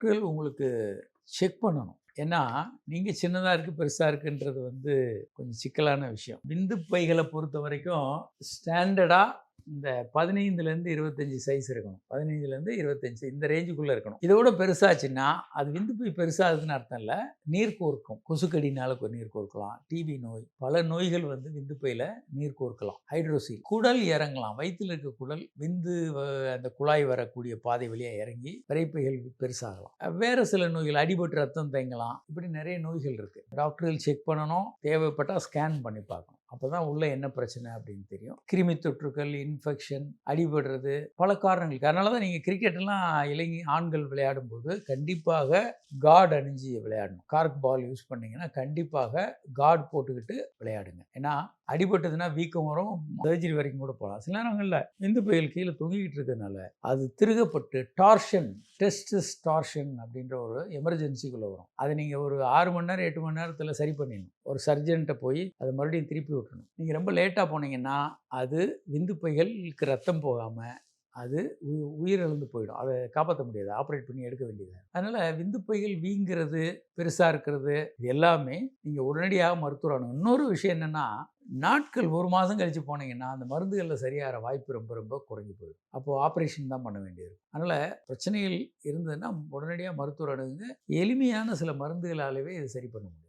டாக்டர்கள் உங்களுக்கு செக் பண்ணணும். ஏன்னா, நீங்க சின்னதா இருக்கு, பெருசா இருக்குன்றது கொஞ்சம் சிக்கலான விஷயம். விந்து பைகள பொறுத்தவரைக்கும் ஸ்டாண்டர்டா இந்த 15லேருந்து 25 சைஸ் இருக்கணும். 15லேருந்து 25 இந்த ரேஞ்சுக்குள்ள இருக்கணும். இத விட பெருசாச்சுன்னா, அது விந்து பை பெருசாகுதுன்னு அர்த்தம் இல்ல. நீர் கோர்க்கும். கொசுக்கடினால நீர் கோர்க்கலாம். டிபி நோய், பல நோய்கள் விந்து பையில நீர் கோர்க்கலாம். ஹைட்ரோசீல். குடல் இறங்கலாம். வயித்துல இருக்க குடல் விந்து அந்த குழாய் வரக்கூடிய பாதை வழியா இறங்கி விரைப்பைகள் பெருசாகலாம். வேற சில நோய்கள் அடிபட்டு ரத்தம் தேங்கலாம். இப்படி நிறைய நோய்கள் இருக்கு. டாக்டர்கள் செக் பண்ணணும். தேவைப்பட்டா ஸ்கேன் பண்ணி பார்க்கணும். அப்பதான் உள்ள என்ன பிரச்சனை அப்படின்னு தெரியும். கிருமி தொற்றுக்கள், இன்ஃபெக்ஷன், அடிபடுறது பல காரணங்கள். அதனால தான் நீங்க கிரிக்கெட்லாம் ஆண்கள் விளையாடும்போது கண்டிப்பாக கார்டு அணிஞ்சு விளையாடணும். கார்க் பால் யூஸ் பண்ணீங்கன்னா கண்டிப்பாக கார்டு போட்டுக்கிட்டு விளையாடுங்க. ஏன்னா அடிபட்டதுன்னா வீக்கம் வரும், சர்ஜரி வரைக்கும் கூட போகலாம். சில நேரங்களில் விந்து பைகள் கீழே தொங்கிக்கிட்டு இருக்கிறதுனால அது திருகப்பட்டு டெஸ்டஸ் டார்ஷன் அப்படின்ற ஒரு எமர்ஜென்சிக்குள்ள வரும். அதை நீங்கள் ஒரு 6 மணி நேரம் 8 மணி நேரத்தில் சரி பண்ணிடணும். ஒரு சர்ஜன்ட்ட போய் அதை மறுபடியும் திருப்பி விட்டுணும். நீங்கள் ரொம்ப லேட்டாக போனீங்கன்னா அது விந்து பைகளுக்கு ரத்தம் போகாமல் அது உயிரிழந்து போயிடும். அதை காப்பாற்ற முடியாது. ஆப்ரேட் பண்ணி எடுக்க வேண்டியது. அதனால் விந்து பைகள் வீங்கிறது, பெருசாக இருக்கிறது இது எல்லாமே நீங்கள் உடனடியாக மருத்துவர் அணுகணும். இன்னொரு விஷயம் என்னென்னா, நாட்கள் 1 மாதம் கழித்து போனீங்கன்னா அந்த மருந்துகளில் சரியாகிற வாய்ப்பு ரொம்ப ரொம்ப குறைஞ்சி போயிடும். அப்போது ஆப்ரேஷன் தான் பண்ண வேண்டியது. அதனால் பிரச்சனைகள் இருந்ததுன்னா உடனடியாக மருத்துவர் அணுகுங்க. எளிமையான சில மருந்துகளாலவே இதை சரி பண்ண முடியும்.